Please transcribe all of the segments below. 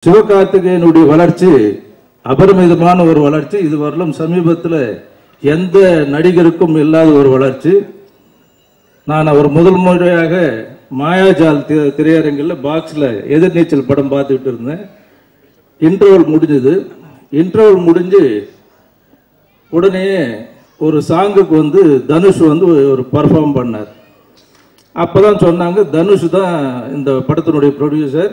சிவகார்த்திகேயனுடைய வளர்ச்சி அபரிமிதமான ஒரு வளர்ச்சி. இதுவரையிலும் சமீபத்தில் எந்த நடிகருக்கும் இல்லாத ஒரு வளர்ச்சி. நான் அவர் முதல் முறையாக மாயாஜால் திரையரங்கில் பாக்ஸில் எதிர்நீச்சல் படம் பார்த்துக்கிட்டு இருந்தேன். இன்டர்வல் முடிஞ்சது. இன்டர்வல் முடிஞ்சு உடனே ஒரு சாங்குக்கு வந்து தனுஷ் வந்து ஒரு பர்ஃபார்ம் பண்ணார். அப்போதான் சொன்னாங்க தனுஷ் தான் இந்த படத்தினுடைய ப்ரொடியூசர்.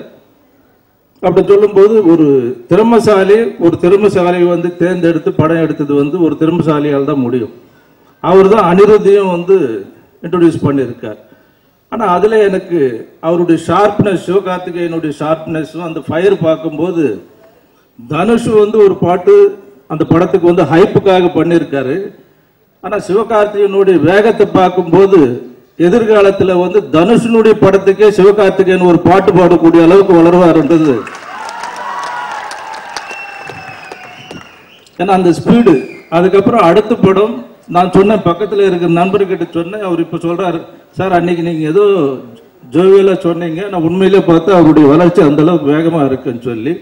அப்படி சொல்லும்போது ஒரு திறமசாலி வந்து தேர்ந்தெடுத்து படம் எடுத்தது வந்து ஒரு திறமசாலியால் தான் முடியும். அவர் தான் அனிருத்தையும் வந்து இன்ட்ரோடியூஸ் பண்ணியிருக்கார். ஆனால் அதில் எனக்கு அவருடைய ஷார்ப்னஸ், சிவகார்த்திகேயனுடைய ஷார்ப்னஸும் அந்த ஃபயர் பார்க்கும்போது தனுஷ் வந்து ஒரு பாட்டு அந்த படத்துக்கு வந்து ஹைப்புக்காக பண்ணியிருக்காரு. ஆனால் சிவகார்த்திகேயனுடைய வேகத்தை பார்க்கும்போது எதிர்காலத்தில் வந்து தனுஷனுடைய படத்துக்கே சிவகார்த்திகேயன் ஒரு பாட்டு பாடக்கூடிய அளவுக்கு வளருவார்ன்றது. ஏன்னா அந்த ஸ்பீடு. அதுக்கப்புறம் அடுத்த படம் நான் சொன்னேன், பக்கத்தில் இருக்கிற நண்பர்கிட்ட சொன்னேன். அவர் இப்போ சொல்றாரு, சார் அன்னைக்கு நீங்கள் ஏதோ ஜோவியலாக சொன்னீங்க, நான் உண்மையிலே பார்த்தா அவருடைய வளர்ச்சி அந்த அளவுக்கு வேகமாக இருக்குன்னு சொல்லி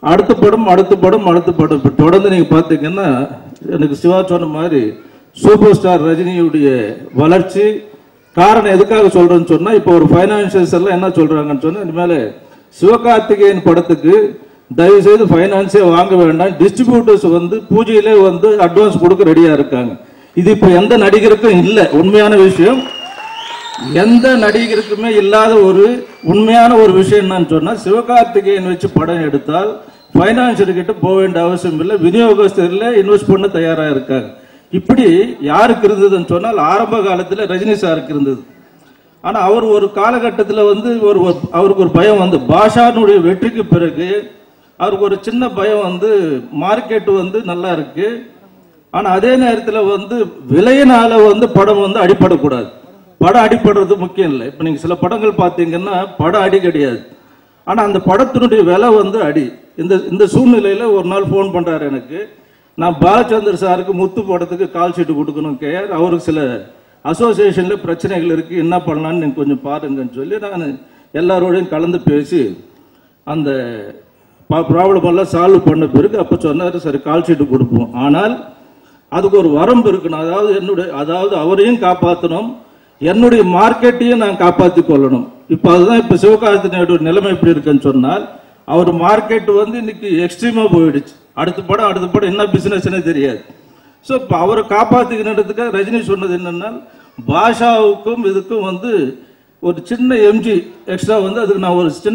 அடுத்த படம் இப்போ தொடர்ந்து நீங்க பார்த்தீங்கன்னா எனக்கு சிவா சொன்ன மாதிரி சூப்பர் ஸ்டார் ரஜினியுடைய வளர்ச்சி. காரணம் எதுக்காக சொல்றேன்னு சொன்னா, இப்போ ஒரு பைனான்சியல்ஸ் எல்லாம் என்ன சொல்றாங்கன்னு சொன்னா, இனிமேல சிவகார்த்திகேயன் படத்துக்கு தயவு செய்து பைனான்ஸே வாங்க வேண்டாம், டிஸ்ட்ரிபியூட்டர்ஸ் வந்து பூஜையிலே வந்து அட்வான்ஸ் கொடுக்க ரெடியா இருக்காங்க. இது இப்போ எந்த நடிகருக்கும் இல்லை. உண்மையான விஷயம், எந்த நடிகருக்குமே இல்லாத ஒரு உண்மையான ஒரு விஷயம் என்னன்னு சொன்னா, சிவகார்த்திகேயன் வச்சு படம் எடுத்தால் பைனான்சியர் கிட்ட போக வேண்டிய அவசியம் இல்லை, விநியோகஸ்தர்ல இன்வெஸ்ட் பண்ண தயாரா இருக்காங்க. இப்படி யாருக்கு இருந்ததுன்னு சொன்னால் ஆரம்ப காலத்தில் ரஜினி சாருக்கு இருந்தது. ஆனால் அவர் ஒரு காலகட்டத்தில் வந்து அவருக்கு ஒரு பயம் வந்து பாஷானுடைய வெற்றிக்கு பிறகு அவருக்கு ஒரு சின்ன பயம் வந்து மார்க்கெட் வந்து நல்லா இருக்கு. ஆனால் அதே நேரத்தில் வந்து விலையினால வந்து படம் வந்து அடிப்படக்கூடாது. படம் அடிப்படுறது முக்கியம் இல்லை. இப்போ நீங்கள் சில படங்கள் பார்த்தீங்கன்னா படம் அடி கிடையாது, ஆனால் அந்த படத்தினுடைய விலை வந்து அடி. இந்த சூழ்நிலையில் ஒரு நாள் ஃபோன் பண்ணுறாரு எனக்கு, நான் பாலச்சந்தர் சாருக்கு முத்து படத்துக்கு கால் ஷீட்டு கொடுக்கணும் கேஆர், அவருக்கு சில அசோசியேஷனில் பிரச்சனைகள் இருக்குது, என்ன பண்ணலான்னு நீங்கள் கொஞ்சம் பாருங்கன்னு சொல்லி நான் எல்லாரோடையும் கலந்து பேசி அந்த ப்ராப்ளம் எல்லாம் சால்வ் பண்ண பிறகு அப்போ சொன்னார், சரி கால் ஷீட்டு கொடுப்போம், ஆனால் அதுக்கு ஒரு வரம்பு இருக்கணும். அதாவது அவரையும் காப்பாற்றணும், என்னுடைய மார்க்கெட்டையும் நான் காப்பாற்றி கொள்ளணும். இப்போ அதுதான் இப்போ சிவகார்த்திகேயனுடைய நிலைமை எப்படி இருக்குன்னு சொன்னால், அவர் மார்க்கெட் வந்து இன்னைக்கு எக்ஸ்ட்ரீமா போயிடுச்சு. அடுத்த படம் என்ன பிசினஸ்னே தெரியாது. ஸோ இப்போ அவரை காப்பாற்றிக்கிறதுக்காக ரஜினி சொன்னது என்னன்னா, பாஷாவுக்கும் இதுக்கும் வந்து ஒரு சின்ன எம்ஜி எக்ஸ்ட்ரா வந்து அதுக்கு நான் ஒரு சின்ன